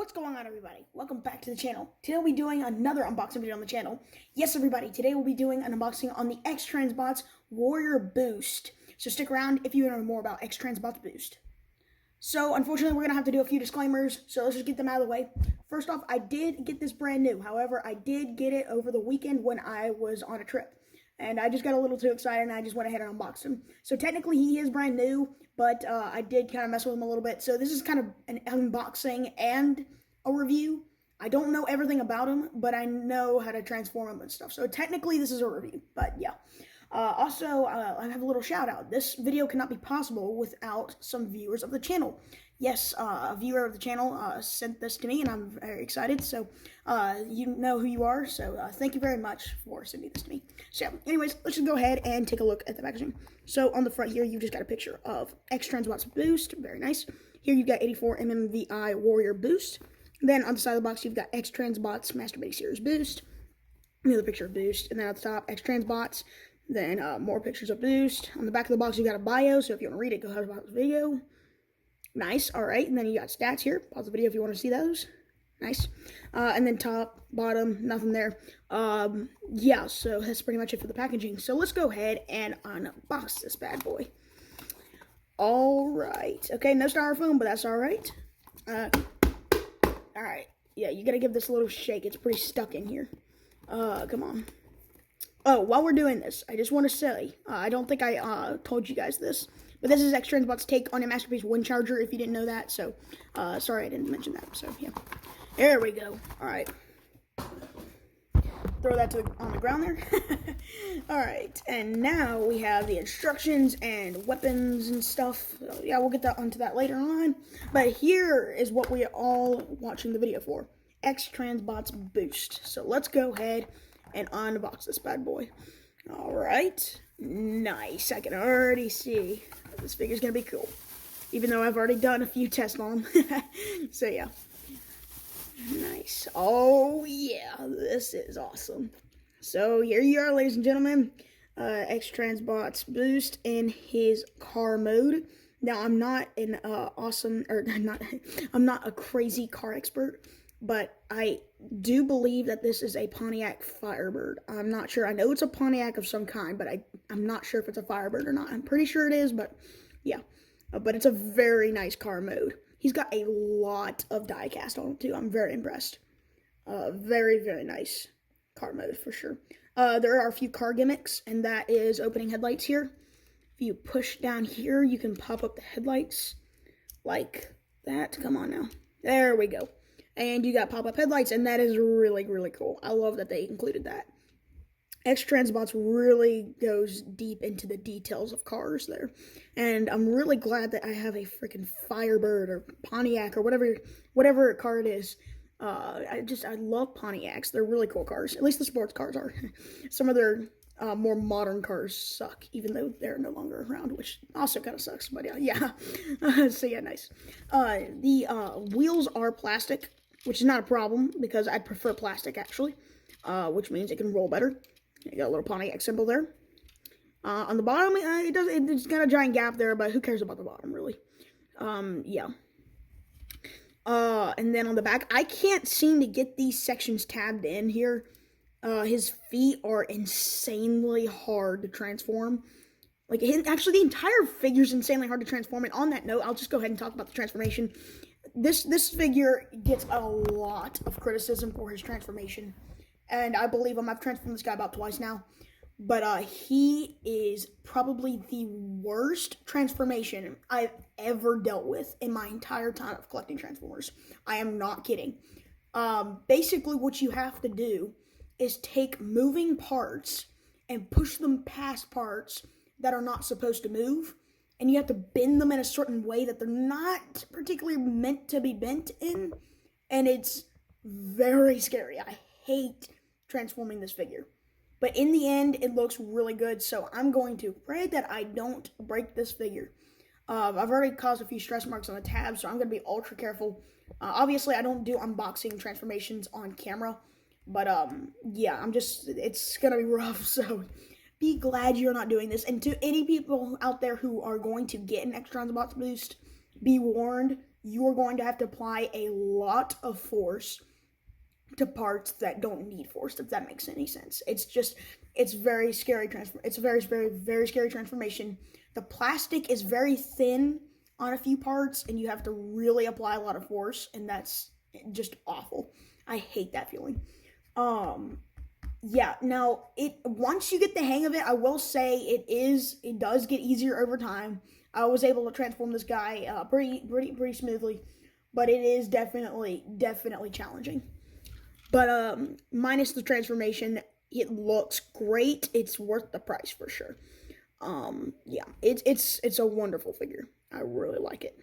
What's going on, everybody? Welcome back to the channel. Today we'll be doing another unboxing video on the channel. Yes, everybody, today we'll be doing an unboxing on the Xtransbots Warrior Boost. So stick around if you want to know more about Xtransbots Boost. So unfortunately, we're going to have to do a few disclaimers, so let's just get them out of the way. First off, I did get this brand new. However, I did get it over the weekend when I was on a trip. And I just got a little too excited and I just went ahead and unboxed him. So technically he is brand new, but I did kind of mess with him a little bit. So this is kind of an unboxing and a review. I don't know everything about him, but I know how to transform him and stuff. So technically this is a review, but yeah. Also, I have a little shout out. This video cannot be possible without some viewers of the channel. Yes, a viewer of the channel sent this to me, and I'm very excited. So, you know who you are. So, thank you very much for sending this to me. So, anyways, let's just go ahead and take a look at the packaging. So, on the front here, you've just got a picture of Xtransbots Boost. Very nice. Here, you've got 84 MMVI Warrior Boost. Then, on the side of the box, you've got Xtransbots Masturbating Series Boost. Another picture of Boost. And then at the top, Xtransbots. Then, more pictures of Boost. On the back of the box, you've got a bio. So, if you want to read it, go ahead and pause the video. Nice. All right. And then you got stats here. Pause the video if you want to see those. Nice. And then top, bottom, nothing there. Yeah, so that's pretty much it for the packaging. So let's go ahead and unbox this bad boy. All right. Okay, no styrofoam, but that's all right. All right. Yeah, you got to give this a little shake. It's pretty stuck in here. Come on. Oh, while we're doing this, I just want to say, I don't think I told you guys this, but this is Xtransbots' take on a Masterpiece wind charger, if you didn't know that. So, sorry I didn't mention that. So, yeah. There we go. All right. Throw that on the ground there. All right. And now we have the instructions and weapons and stuff. So, yeah, we'll get onto that later on. But here is what we are all watching the video for. Xtransbots Boost. So, let's go ahead and unbox this bad boy. All right. Nice. I can already see this figure's gonna be cool, even though I've already done a few tests on them. So yeah, nice. Oh yeah, this is awesome. So here you are, ladies and gentlemen, Xtransbots Boost in his car mode. Now I'm not an I'm not a crazy car expert, but I do believe that this is a Pontiac Firebird. I'm not sure. I know it's a Pontiac of some kind, but I'm not sure if it's a Firebird or not. I'm pretty sure it is, but yeah. But it's a very nice car mode. He's got a lot of die cast on him, too. I'm very impressed. Very, very nice car mode, for sure. There are a few car gimmicks, and that is opening headlights here. If you push down here, you can pop up the headlights like that. Come on now. There we go. And you got pop-up headlights, and that is really, really cool. I love that they included that. Xtransbots really goes deep into the details of cars there. And I'm really glad that I have a freaking Firebird or Pontiac or whatever car it is. I love Pontiacs. They're really cool cars. At least the sports cars are. Some of their more modern cars suck, even though they're no longer around, which also kind of sucks. But yeah. So yeah, nice. The wheels are plastic, which is not a problem because I prefer plastic actually, which means it can roll better. You got a little Pontiac symbol there. On the bottom, it's got a giant gap there, but who cares about the bottom really? Yeah. And then on the back, I can't seem to get these sections tabbed in here. His feet are insanely hard to transform. Like, actually, the entire figure's insanely hard to transform. And on that note, I'll just go ahead and talk about the transformation. This figure gets a lot of criticism for his transformation. And I believe him. I've transformed this guy about twice now. But he is probably the worst transformation I've ever dealt with in my entire time of collecting Transformers. I am not kidding. Basically, what you have to do is take moving parts and push them past parts that are not supposed to move. And you have to bend them in a certain way that they're not particularly meant to be bent in. And it's very scary. I hate transforming this figure. But in the end, it looks really good. So I'm going to pray that I don't break this figure. I've already caused a few stress marks on the tab, so I'm going to be ultra careful. Obviously, I don't do unboxing transformations on camera. But yeah, it's going to be rough. So be glad you're not doing this. And to any people out there who are going to get an Xtransbots Boost, be warned, you are going to have to apply a lot of force to parts that don't need force, if that makes any sense. It's very scary it's a very scary transformation. The plastic is very thin on a few parts, and you have to really apply a lot of force, and that's just awful. I hate that feeling. Yeah, now once you get the hang of it, I will say it does get easier over time. I was able to transform this guy pretty smoothly, but it is definitely challenging. But minus the transformation, it looks great. It's worth the price for sure. Yeah, it's a wonderful figure. I really like it.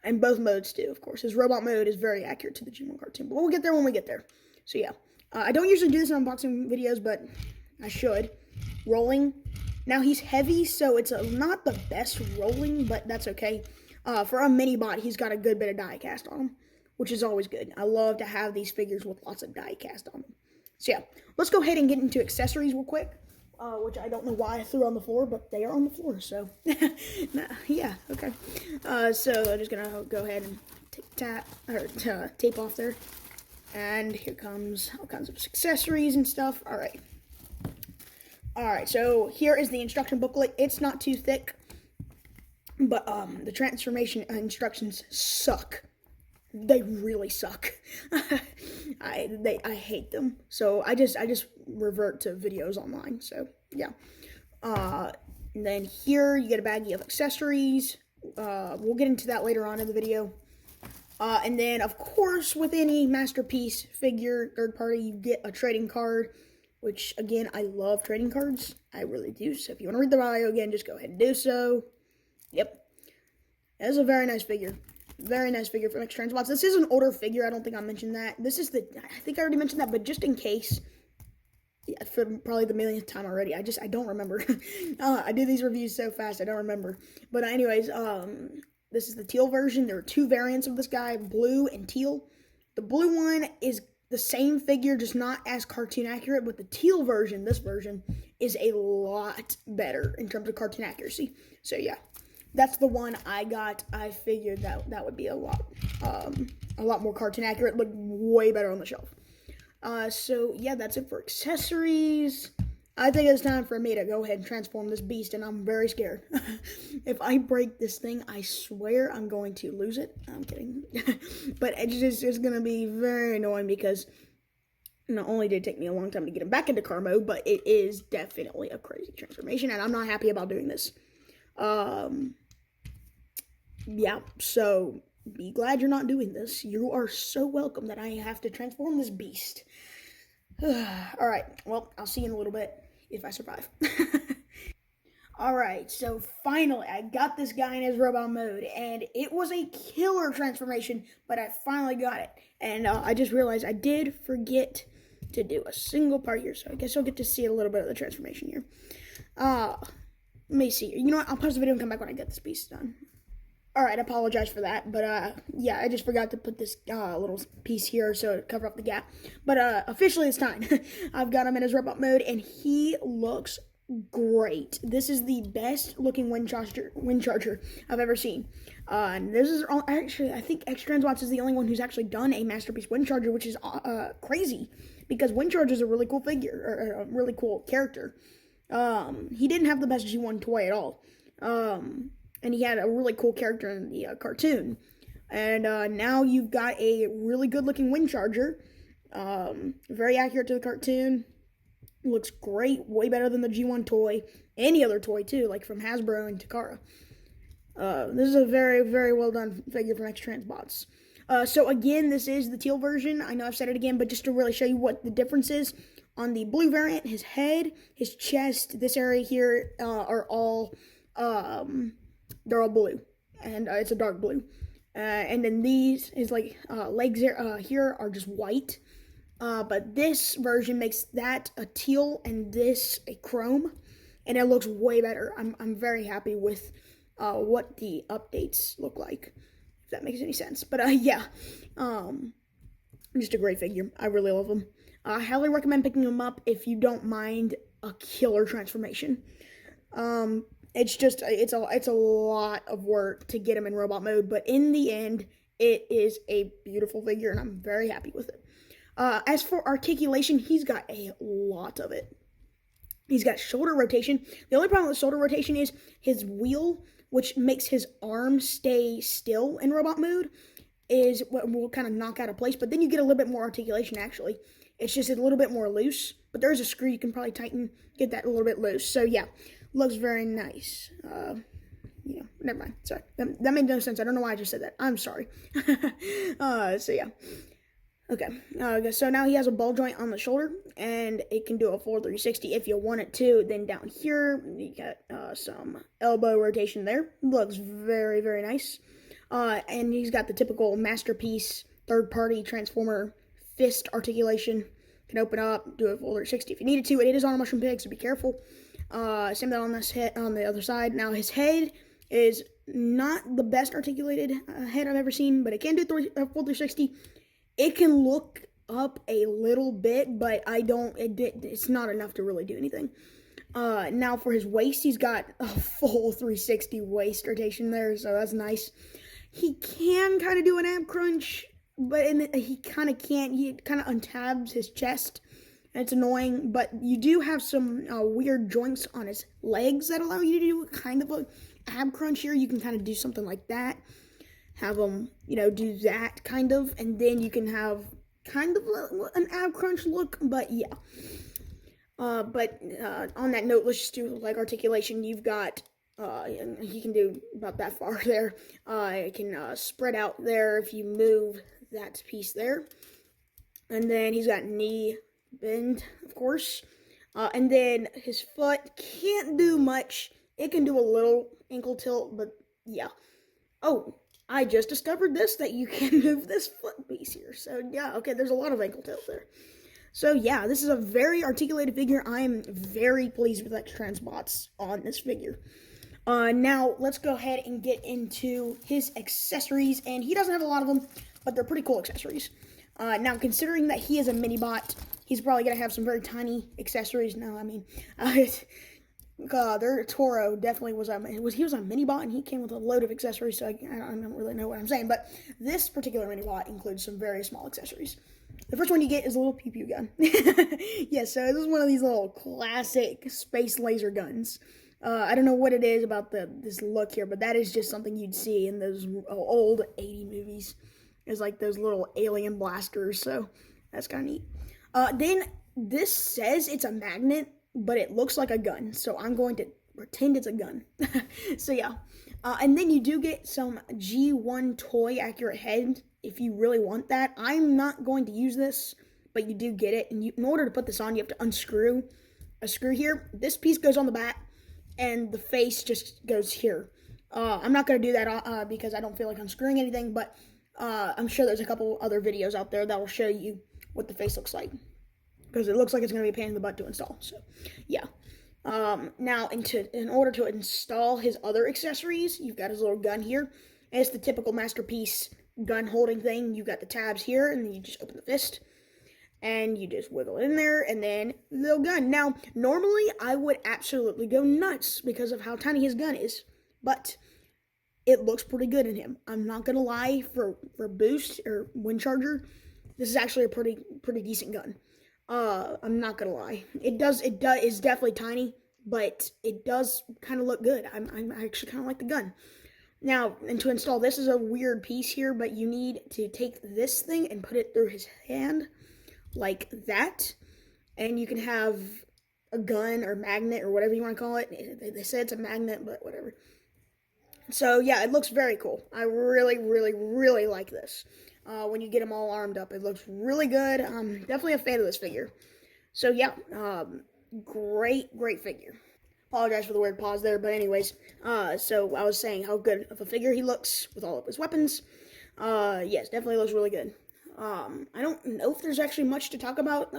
And both modes too, of course. His robot mode is very accurate to the G1 cartoon, but we'll get there when we get there. So yeah, I don't usually do this in unboxing videos, but I should. Rolling. Now he's heavy, so it's not the best rolling, but that's okay. For a mini bot, he's got a good bit of die cast on him, which is always good. I love to have these figures with lots of die cast on them. So yeah, let's go ahead and get into accessories real quick, which I don't know why I threw on the floor, but they are on the floor, so yeah, okay. So I'm just gonna go ahead and tape off there. And here comes all kinds of accessories and stuff. Alright, so here is the instruction booklet. It's not too thick, but the transformation instructions suck. They really suck. I hate them. So I just revert to videos online. So yeah. And then here you get a baggie of accessories. We'll get into that later on in the video. And then of course with any masterpiece figure, third party, you get a trading card, which again, I love trading cards. I really do. So if you want to read the bio again, just go ahead and do so. Yep. That is a very nice figure. Very nice figure from Xtransbots. This is an older figure. I don't think I mentioned that. I think I already mentioned that, but just in case, yeah, for probably the millionth time already. I don't remember. I do these reviews so fast, I don't remember. But anyways, this is the teal version. There are two variants of this guy, blue and teal. The blue one is the same figure, just not as cartoon accurate, but the teal version, this version, is a lot better in terms of cartoon accuracy. So yeah. That's the one I got. I figured that would be a lot more cartoon accurate, but way better on the shelf. So yeah, that's it for accessories. I think it's time for me to go ahead and transform this beast, and I'm very scared. If I break this thing, I swear I'm going to lose it. I'm kidding. But it's going to be very annoying because not only did it take me a long time to get him back into car mode, but it is definitely a crazy transformation, and I'm not happy about doing this. Yeah, so be glad you're not doing this. You are so welcome that I have to transform this beast. Alright, well, I'll see you in a little bit if I survive. Alright, so finally, I got this guy in his robot mode, and it was a killer transformation, but I finally got it. And I just realized I did forget to do a single part here, so I guess I'll get to see a little bit of the transformation here. Let me see. You know what? I'll pause the video and come back when I get this piece done. Alright, I apologize for that, but yeah, I just forgot to put this little piece here so to cover up the gap. But officially it's time. I've got him in his robot mode, and he looks great. This is the best looking wind charger I've ever seen. And this is actually, I think Xtransbots is the only one who's actually done a masterpiece wind charger, which is crazy, because wind charger is a really cool figure, or a really cool character. He didn't have the best G1 toy at all. And he had a really cool character in the cartoon. And now you've got a really good looking wind charger. Very accurate to the cartoon. Looks great. Way better than the G1 toy. Any other toy too, like from Hasbro and Takara. This is a very, very well done figure from Xtransbots. So again, this is the teal version. I know I've said it again, but just to really show you what the difference is. On the blue variant, his head, his chest, this area here are all they're all blue, and it's a dark blue. And then these, his legs here are just white. But this version makes that a teal and this a chrome, and it looks way better. I'm very happy with what the updates look like, if that makes any sense. But yeah, just a great figure. I really love him. I highly recommend picking him up if you don't mind a killer transformation. it's just it's a lot of work to get him in robot mode, but in the end, it is a beautiful figure, and I'm very happy with it. As for articulation, he's got a lot of it. He's got shoulder rotation. The only problem with shoulder rotation is his wheel, which makes his arm stay still in robot mode, is what will kind of knock out of place. But then you get a little bit more articulation, actually. It's just a little bit more loose. But there's a screw you can probably tighten, get that a little bit loose. So, yeah, looks very nice. Never mind. Sorry. That made no sense. I don't know why I just said that. I'm sorry. So, yeah. Okay, so now he has a ball joint on the shoulder, and it can do a full 360 if you want it to. Then down here, you got some elbow rotation there. Looks very, very nice. And he's got the typical masterpiece, third-party transformer fist articulation. Can open up, do a full 360 if you needed to. It is on a mushroom pig, so be careful. Same thing on this head, on the other side. Now his head is not the best articulated head I've ever seen, but it can do a full 360. It can look up a little bit, but it's not enough to really do anything. Now for his waist, he's got a full 360 waist rotation there, so that's nice. He can kind of do an ab crunch, but he kind of can't. He kind of untabs his chest, and it's annoying, but you do have some weird joints on his legs that allow you to do kind of a ab crunch here. You can kind of do something like that. Have them, do that kind of, and then you can have kind of an ab crunch look, but yeah. But on that note, let's just do leg articulation. You've got, he can do about that far there. It can spread out there if you move that piece there. And then he's got knee bend, of course. And then his foot can't do much. It can do a little ankle tilt, but yeah. Oh, I just discovered that you can move this foot piece here. So, yeah, okay, there's a lot of ankle tilt there. So, yeah, this is a very articulated figure. I am very pleased with Xtransbots on this figure. Now, let's go ahead and get into his accessories. And he doesn't have a lot of them, but they're pretty cool accessories. Now, considering that he is a mini-bot, he's probably going to have some very tiny accessories. No, I mean, their Toro definitely was a mini bot, and he came with a load of accessories, so I don't really know what I'm saying, but this particular mini bot includes some very small accessories. The first one you get is a little pew-pew gun. Yeah, so this is one of these little classic space laser guns. I don't know what it is about this look here, but that is just something you'd see in those old 80 movies. It's like those little alien blasters, so that's kind of neat. Then this says it's a magnet, but it looks like a gun, so I'm going to pretend it's a gun. So yeah, and then you do get some G1 toy accurate head if you really want that. I'm not going to use this, but you do get it, and in order to put this on, you have to unscrew a screw here. This piece goes on the back, and the face just goes here. I'm not going to do that because I don't feel like unscrewing anything, but I'm sure there's a couple other videos out there that will show you what the face looks like, because it looks like it's going to be a pain in the butt to install. So, yeah. Now, in order to install his other accessories, you've got his little gun here. And it's the typical masterpiece gun holding thing. You've got the tabs here, and then you just open the fist, and you just wiggle it in there, and then little gun. Now, normally, I would absolutely go nuts because of how tiny his gun is, but it looks pretty good in him. I'm not going to lie, for Boost or Wind Charger, this is actually a pretty decent gun. I'm not gonna lie. It's definitely tiny, but it does kind of look good. I actually kind of like the gun. Now, and to install this is a weird piece here, but you need to take this thing and put it through his hand, like that, and you can have a gun or magnet or whatever you want to call it. They say it's a magnet, but whatever. So, yeah, it looks very cool. I really, really, really like this. When you get them all armed up, it looks really good. I'm definitely a fan of this figure. So, yeah, great figure. Apologize for the weird pause there, but anyways, so I was saying how good of a figure he looks with all of his weapons. Yes, definitely looks really good. I don't know if there's actually much to talk about.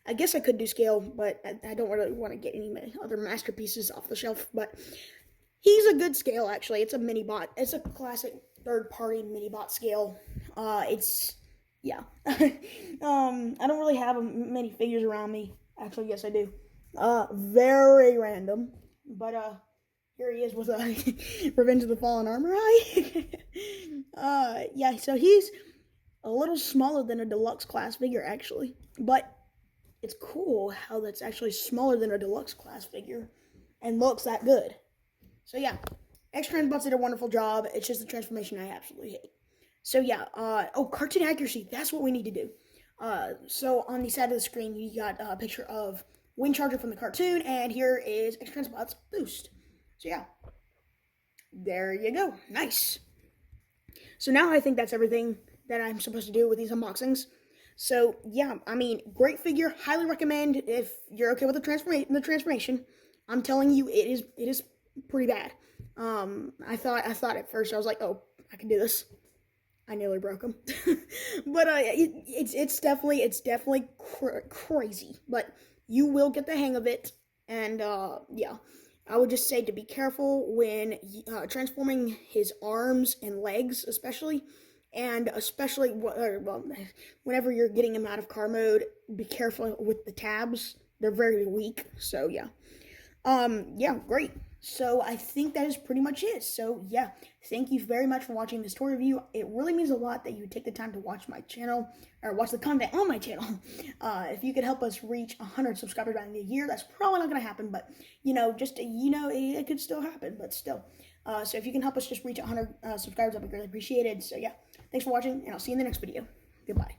I guess I could do scale, but I don't really want to get any other masterpieces off the shelf, but he's a good scale, actually. It's a mini bot. It's a classic third-party mini bot scale. Yeah. I don't really have many figures around me. Actually, yes, I do. Very random. But, Here he is with Revenge of the Fallen Armor Eye. Yeah, so he's a little smaller than a deluxe class figure, actually. But it's cool how that's actually smaller than a deluxe class figure and looks that good. So yeah, Xtransbots did a wonderful job. It's just the transformation I absolutely hate. So yeah, cartoon accuracy. That's what we need to do. So on the side of the screen, you got a picture of Wind Charger from the cartoon, and here is Xtransbots Boost. So yeah, there you go. Nice. So now I think that's everything that I'm supposed to do with these unboxings. So yeah, I mean, great figure. Highly recommend if you're okay with the transformation. I'm telling you, it is pretty bad. I thought at first I was like, oh, I can do this. I nearly broke him, but it's definitely crazy. But you will get the hang of it, and yeah, I would just say to be careful when transforming his arms and legs, especially, and especially whenever you're getting him out of car mode. Be careful with the tabs; they're very weak. So yeah. Yeah, great. So I think that is pretty much it. So yeah, thank you very much for watching this toy review. It really means a lot that you take the time to watch my channel, or watch the content on my channel. If you could help us reach 100 subscribers by the end of the year, that's probably not going to happen, but, it could still happen, but still. So if you can help us just reach 100 subscribers, that'd be greatly appreciated. So yeah, thanks for watching, and I'll see you in the next video. Goodbye.